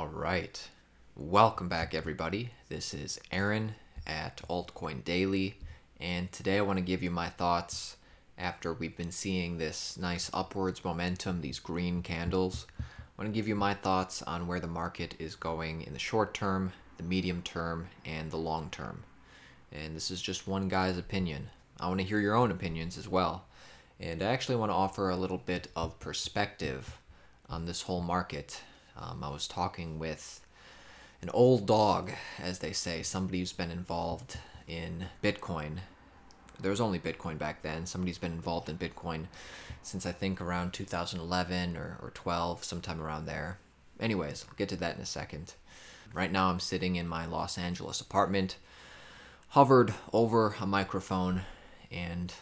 All right. Welcome back, everybody. This is Aaron at Altcoin Daily, and today I want to give you my thoughts after we've been seeing this nice upwards momentum, these green candles. I want to give you my thoughts on where the market is going in the short term, the medium term, and the long term. And this is just one guy's opinion. I want to hear your own opinions as well. And I actually want to offer a little bit of perspective on this whole market. I was talking with an old dog, as they say, somebody who's been involved in Bitcoin. There was only Bitcoin back then. Somebody's been involved in Bitcoin since I think around 2011 or 12, sometime around there. Anyways, I'll get to that in a second. Right now I'm sitting in my Los Angeles apartment, hovered over a microphone, and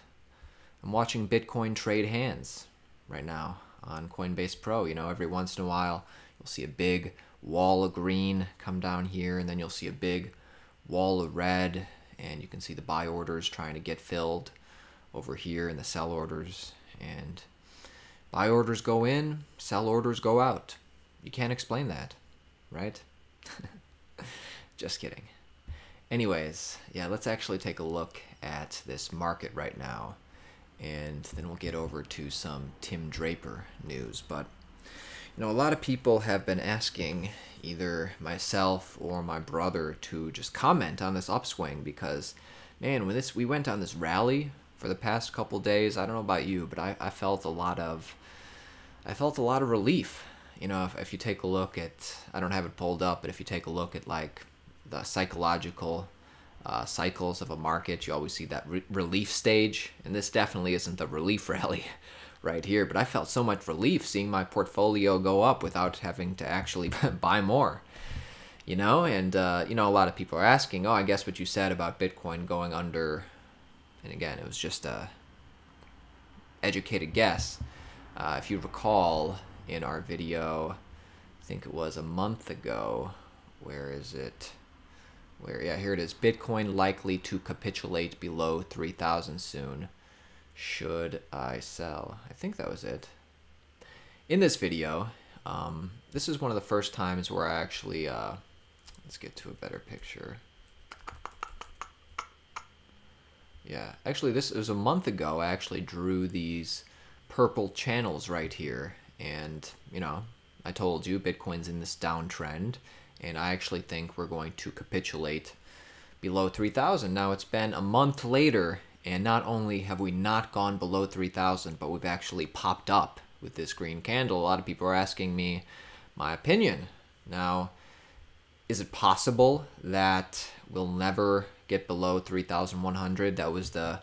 I'm watching Bitcoin trade hands right now on Coinbase Pro. You know, every once in a while you'll see a big wall of green come down here, and then you'll see a big wall of red, and you can see the buy orders trying to get filled over here and the sell orders. And buy orders go in, sell orders go out. You can't explain that, right? Just kidding. Anyways, yeah, let's actually take a look at this market right now, and then we'll get over to some Tim Draper news. But you know, a lot of people have been asking either myself or my brother to just comment on this upswing, because man, when we went on this rally for the past couple days, I don't know about you, but I felt a lot of relief. You know, if you take a look at, I don't have it pulled up, but if you take a look at like the psychological cycles of a market, you always see that relief stage, and this definitely isn't the relief rally right here, but I felt so much relief seeing my portfolio go up without having to actually buy more, you know. And you know, a lot of people are asking, oh, I guess what you said about Bitcoin going under, and again, it was just a educated guess. If you recall in our video, I think it was a month ago, where is it? Yeah, here it is. Bitcoin likely to capitulate below 3,000 soon. Should I sell? I think that was it. In this video, this is one of the first times where I actually, let's get to a better picture. Yeah, actually this was a month ago. I actually drew these purple channels right here. And, you know, I told you Bitcoin's in this downtrend, and I actually think we're going to capitulate below 3,000. Now, it's been a month later, and not only have we not gone below 3,000, but we've actually popped up with this green candle. A lot of people are asking me my opinion. Now, is it possible that we'll never get below 3,100? That was the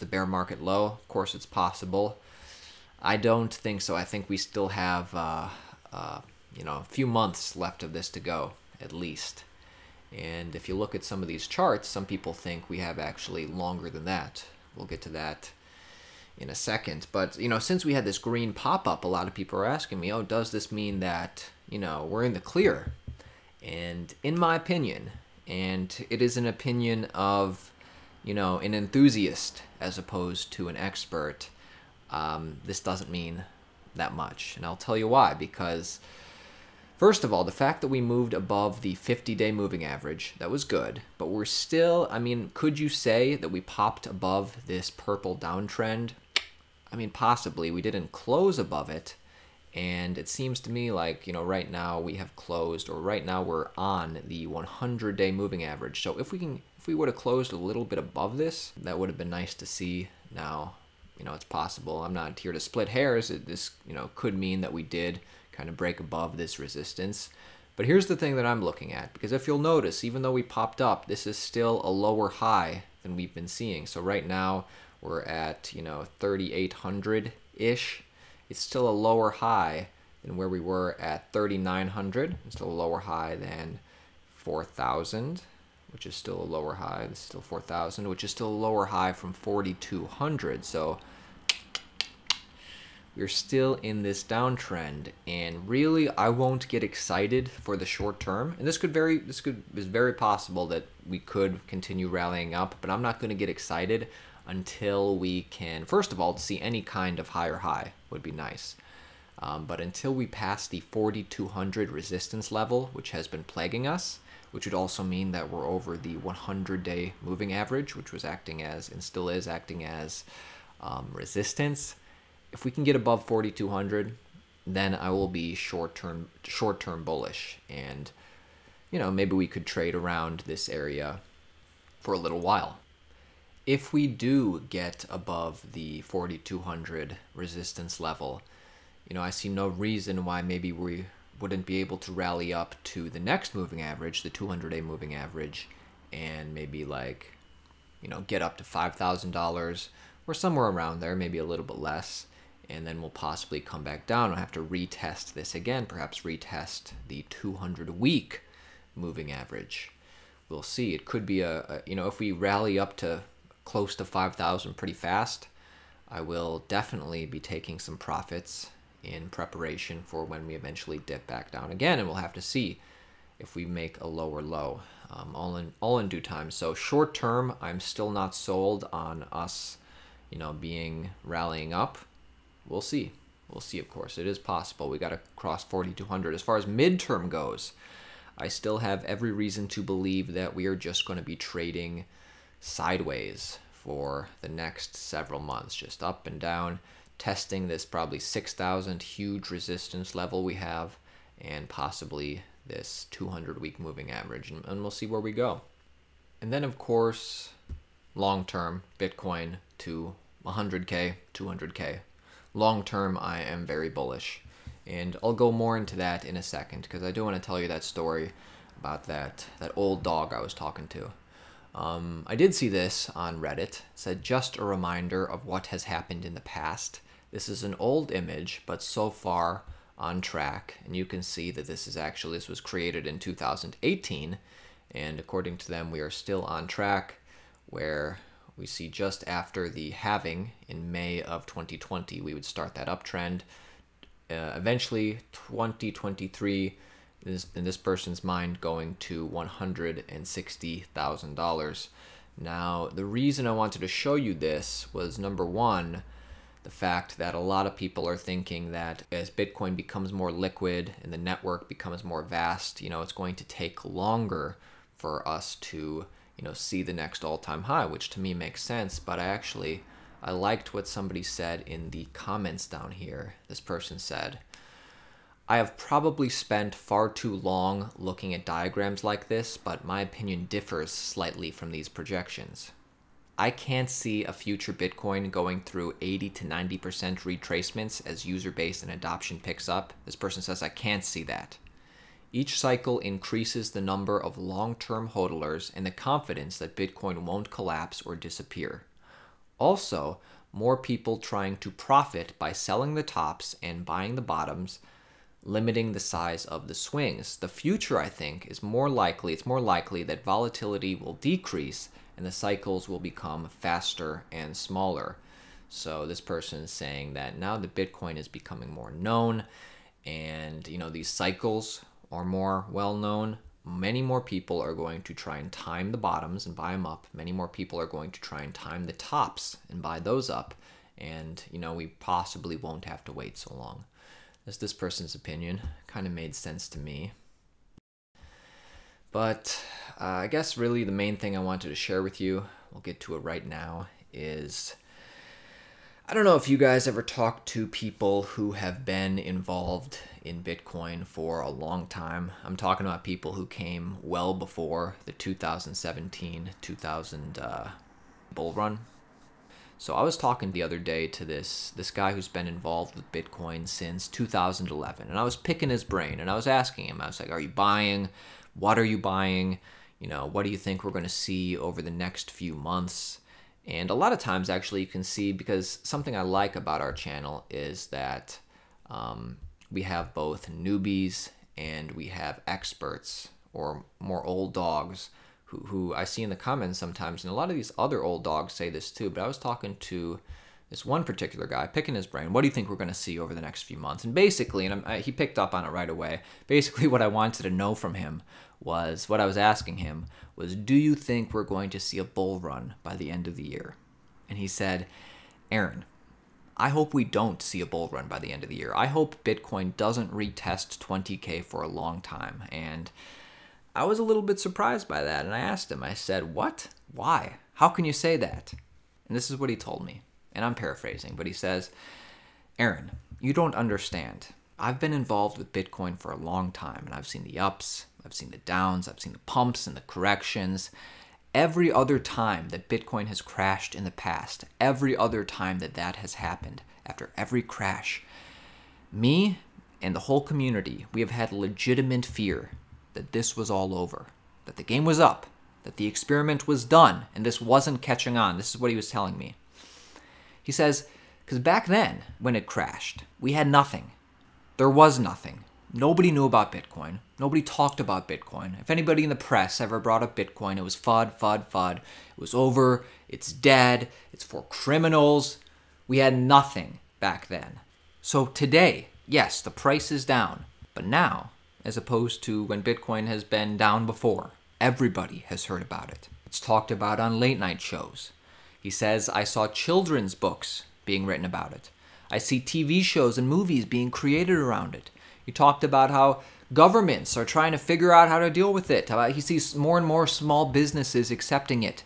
bear market low. Of course, it's possible. I don't think so. I think we still have you know, a few months left of this to go, at least. And if you look at some of these charts, some people think we have actually longer than that. We'll get to that in a second. But, you know, since we had this green pop-up, a lot of people are asking me, oh, does this mean that, you know, we're in the clear? And in my opinion, and it is an opinion of, you know, an enthusiast as opposed to an expert, this doesn't mean that much. And I'll tell you why. Because first of all, the fact that we moved above the 50-day moving average, that was good. But we're still, I mean, could you say that we popped above this purple downtrend? I mean, possibly. We didn't close above it. And it seems to me like, you know, right now we have closed, or right now we're on the 100-day moving average. So if we would have closed a little bit above this, that would have been nice to see. Now, you know, it's possible. I'm not here to split hairs. This, you know, could mean that we did kind of break above this resistance. But here's the thing that I'm looking at, because if you'll notice, even though we popped up, this is still a lower high than we've been seeing. So right now we're at, you know, 3,800-ish. It's still a lower high than where we were at 3,900. It's still a lower high than 4,000, which is still a lower high. This is still 4,000, which is still a lower high from 4,200. So we're still in this downtrend, and really, I won't get excited for the short term. And is very possible that we could continue rallying up, but I'm not going to get excited until we can, first of all, to see any kind of higher high would be nice. But until we pass the 4,200 resistance level, which has been plaguing us, which would also mean that we're over the 100-day moving average, which was acting as, and still is acting as, resistance. If we can get above 4,200, then I will be short-term bullish, and maybe we could trade around this area for a little while. If we do get above the 4,200 resistance level, I see no reason why maybe we wouldn't be able to rally up to the next moving average, the 200-day moving average, and maybe get up to $5,000 or somewhere around there, maybe a little bit less, and then we'll possibly come back down. We'll have to retest this again, perhaps retest the 200-week moving average. We'll see. It could be if we rally up to close to 5,000 pretty fast, I will definitely be taking some profits in preparation for when we eventually dip back down again, and we'll have to see if we make a lower low, all in due time. So short term, I'm still not sold on us, rallying up. We'll see. We'll see, of course. It is possible. We got to cross 4,200. As far as midterm goes, I still have every reason to believe that we are just going to be trading sideways for the next several months, just up and down, testing this probably 6,000 huge resistance level we have, and possibly this 200-week moving average, and we'll see where we go. And then, of course, long-term, Bitcoin to 100K, 200K. Long-term, I am very bullish, and I'll go more into that in a second, because I do want to tell you that story about that old dog I was talking to. I did see this on Reddit. It said, just a reminder of what has happened in the past. This is an old image, but so far on track. And you can see that this was created in 2018. And according to them, we are still on track, where we see just after the halving in May of 2020, we would start that uptrend. Eventually, 2023, is in this person's mind going to $160,000. Now, the reason I wanted to show you this was, number one, the fact that a lot of people are thinking that as Bitcoin becomes more liquid and the network becomes more vast, it's going to take longer for us to, see the next all-time high, which to me makes sense. But I liked what somebody said in the comments down here. This person said, I have probably spent far too long looking at diagrams like this, but my opinion differs slightly from these projections. I can't see a future Bitcoin going through 80 to 90% retracements as user base and adoption picks up. This person says, I can't see that. Each cycle increases the number of long-term hodlers and the confidence that Bitcoin won't collapse or disappear. Also, more people trying to profit by selling the tops and buying the bottoms, limiting the size of the swings. The future, I think, it's more likely that volatility will decrease and the cycles will become faster and smaller. So this person is saying that now that Bitcoin is becoming more known and, these cycles are more well known, many more people are going to try and time the bottoms and buy them up. Many more people are going to try and time the tops and buy those up. And, we possibly won't have to wait so long. That's this person's opinion. Kind of made sense to me. But I guess really the main thing I wanted to share with you, we'll get to it right now, is I don't know if you guys ever talk to people who have been involved in Bitcoin for a long time. I'm talking about people who came well before the 2017-2000 bull run. So I was talking the other day to this guy who's been involved with Bitcoin since 2011, and I was picking his brain, and I was asking him, I was like, are you buying? What are you buying? What do you think we're going to see over the next few months? And a lot of times, actually, you can see, because something I like about our channel is that we have both newbies and we have experts, or more old dogs, who I see in the comments sometimes, and a lot of these other old dogs say this too, but I was talking to this one particular guy, picking his brain. What do you think we're going to see over the next few months? And basically, and he picked up on it right away, basically what I wanted to know from him was, what I was asking him was, do you think we're going to see a bull run by the end of the year? And he said, Aaron, I hope we don't see a bull run by the end of the year. I hope Bitcoin doesn't retest 20K for a long time. And I was a little bit surprised by that. And I asked him, I said, what? Why? How can you say that? And this is what he told me. And I'm paraphrasing, but he says, Aaron, you don't understand. I've been involved with Bitcoin for a long time, and I've seen the ups, I've seen the downs, I've seen the pumps and the corrections. Every other time that Bitcoin has crashed in the past, every other time that that has happened, after every crash, me and the whole community, we have had legitimate fear that this was all over, that the game was up, that the experiment was done, and this wasn't catching on. This is what he was telling me. He says, because back then, when it crashed, we had nothing. There was nothing. Nobody knew about Bitcoin. Nobody talked about Bitcoin. If anybody in the press ever brought up Bitcoin, it was FUD, FUD, FUD. It was over. It's dead. It's for criminals. We had nothing back then. So today, yes, the price is down. But now, as opposed to when Bitcoin has been down before, everybody has heard about it. It's talked about on late night shows. He says, I saw children's books being written about it. I see TV shows and movies being created around it. He talked about how governments are trying to figure out how to deal with it. He sees more and more small businesses accepting it.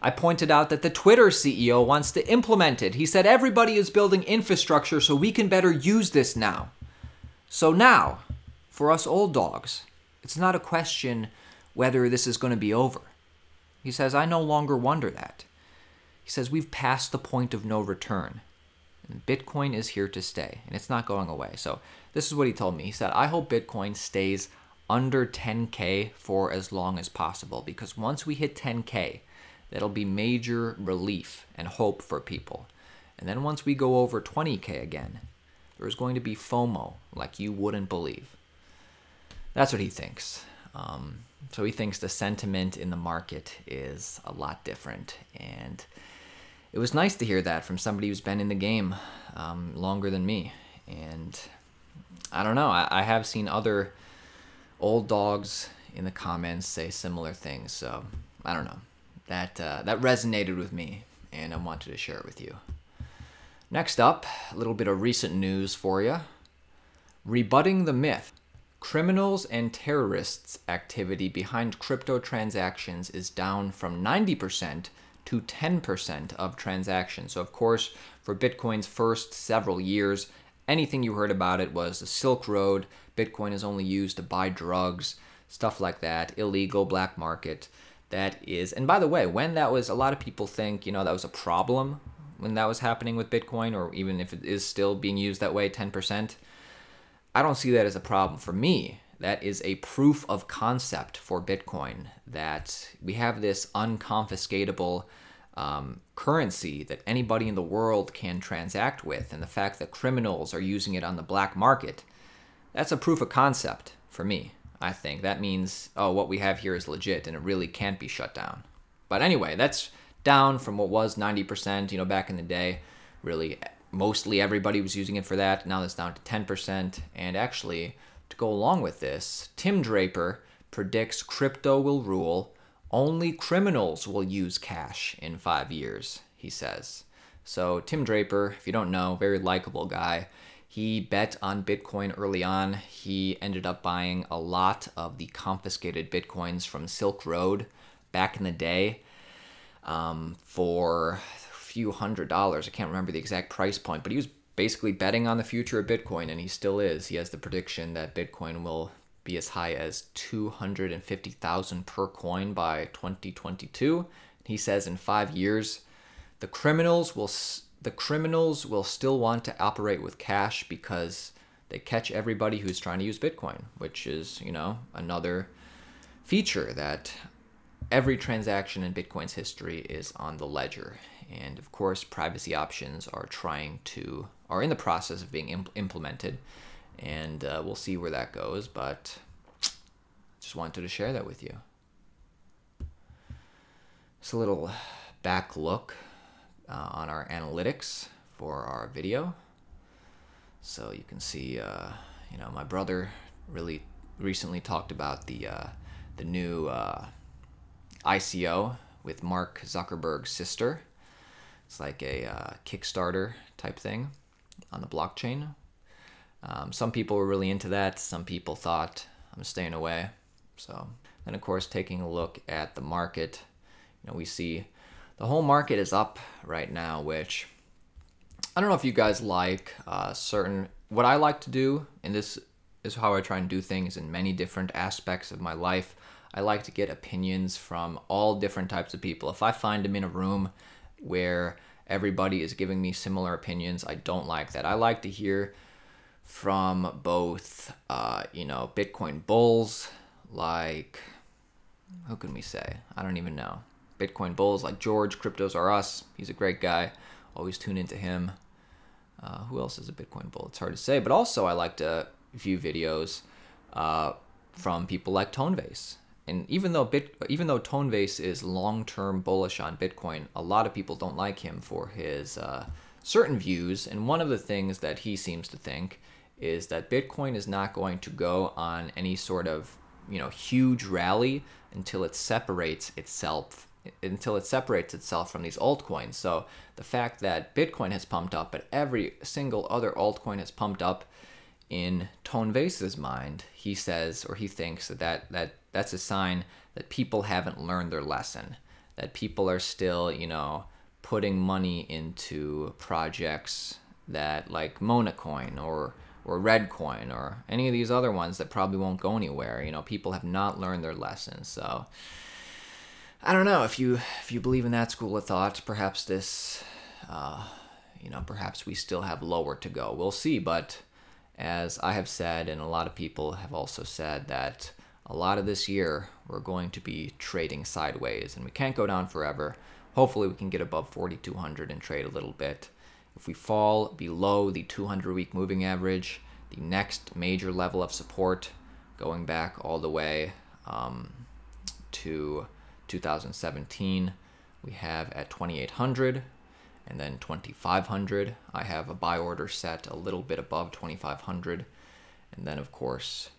I pointed out that the Twitter CEO wants to implement it. He said everybody is building infrastructure so we can better use this now. So now, for us old dogs, it's not a question whether this is going to be over. He says, I no longer wonder that. He says, we've passed the point of no return. And Bitcoin is here to stay, and it's not going away. So this is what he told me. He said, I hope Bitcoin stays under 10K for as long as possible, because once we hit 10K, that'll be major relief and hope for people. And then once we go over 20K again, there's going to be FOMO like you wouldn't believe. That's what he thinks. So he thinks the sentiment in the market is a lot different. And it was nice to hear that from somebody who's been in the game longer than me. And I don't know, I have seen other old dogs in the comments say similar things. So I don't know. That resonated with me, and I wanted to share it with you. Next up, a little bit of recent news for you. Rebutting the myth. Criminals and terrorists' activity behind crypto transactions is down from 90% to 10% of transactions. So of course, for Bitcoin's first several years, anything you heard about it was the Silk Road. Bitcoin is only used to buy drugs, stuff like that, illegal black market. That is, and by the way, when that was, a lot of people think, that was a problem when that was happening with Bitcoin, or even if it is still being used that way, 10%. I don't see that as a problem. For me, that is a proof of concept for Bitcoin, that we have this unconfiscatable currency that anybody in the world can transact with, and the fact that criminals are using it on the black market, that's a proof of concept for me. I think that means, oh, what we have here is legit and it really can't be shut down. But anyway, that's down from what was 90%, back in the day. Really, mostly everybody was using it for that. Now that's down to 10%. And actually, to go along with this, Tim Draper predicts crypto will rule. Only criminals will use cash in 5 years, he says. So Tim Draper, if you don't know, very likable guy. He bet on Bitcoin early on. He ended up buying a lot of the confiscated Bitcoins from Silk Road back in the day for a few $100s. I can't remember the exact price point, but he was basically betting on the future of Bitcoin, and he still is. He has the prediction that Bitcoin will be as high as 250,000 per coin by 2022. He says in 5 years, the criminals will still want to operate with cash because they catch everybody who's trying to use Bitcoin, which is, another feature that every transaction in Bitcoin's history is on the ledger. And of course, privacy options are in the process of being implemented, and we'll see where that goes, but just wanted to share that with you. It's a little back look on our analytics for our video. So you can see, my brother really recently talked about the new ICO with Mark Zuckerberg's sister. It's like a Kickstarter type thing on the blockchain. Some people were really into that. Some people thought I'm staying away. So then, of course, taking a look at the market, we see the whole market is up right now, which I don't know if you guys like what I like to do, and this is how I try and do things in many different aspects of my life. I like to get opinions from all different types of people. If I find them in a room where everybody is giving me similar opinions, I don't like that. I like to hear from both, Bitcoin bulls, like, who can we say? I don't even know. Bitcoin bulls like George, Cryptos Are Us. He's a great guy. Always tune into him. Who else is a Bitcoin bull? It's hard to say. But also I like to view videos from people like Tonevase. And even though Tonevase is long-term bullish on Bitcoin, a lot of people don't like him for his certain views. And one of the things that he seems to think is that Bitcoin is not going to go on any sort of huge rally until it separates itself from these altcoins. So the fact that Bitcoin has pumped up, but every single other altcoin has pumped up, in Tonevase's mind, he says, or he thinks that's a sign that people haven't learned their lesson, that people are still, putting money into projects that like Monacoin or Redcoin or any of these other ones that probably won't go anywhere. People have not learned their lessons. So I don't know if you believe in that school of thought. Perhaps this, perhaps we still have lower to go. We'll see. But as I have said, and a lot of people have also said, that a lot of this year we're going to be trading sideways, and we can't go down forever. Hopefully we can get above 4,200 and trade a little bit. If we fall below the 200-week moving average, the next major level of support, going back all the way to 2017, we have at 2,800 and then 2,500. I have a buy order set a little bit above 2,500, and then of course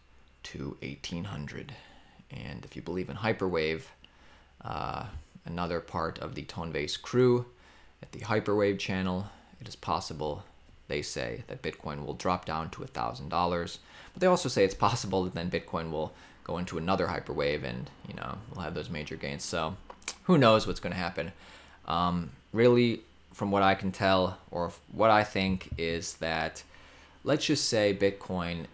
to 1,800. And if you believe in Hyperwave, another part of the Tonevase crew at the Hyperwave channel, it is possible, they say, that Bitcoin will drop down to $1,000. But they also say it's possible that then Bitcoin will go into another hyperwave and, we'll have those major gains. So who knows what's going to happen. Really, from what I can tell, or what I think, is that, let's just say Bitcoin,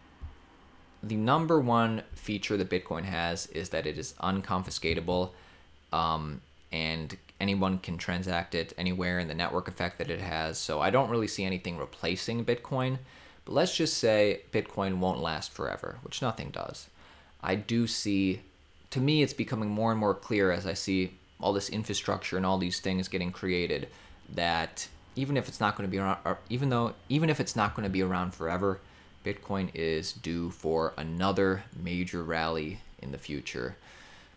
the number one feature that Bitcoin has is that it is unconfiscatable, and anyone can transact it anywhere, in the network effect that it has. So I don't really see anything replacing Bitcoin. But let's just say Bitcoin won't last forever, which nothing does. I do see, to me, it's becoming more and more clear as I see all this infrastructure and all these things getting created, that even if it's not going to be around, or even if it's not going to be around forever, Bitcoin is due for another major rally in the future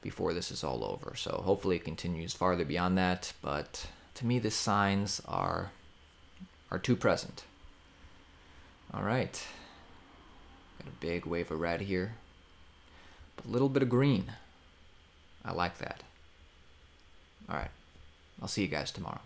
before this is all over. So hopefully it continues farther beyond that, but to me the signs are too present. All right, got a big wave of red here, but a little bit of green. I like that. All right, I'll see you guys tomorrow.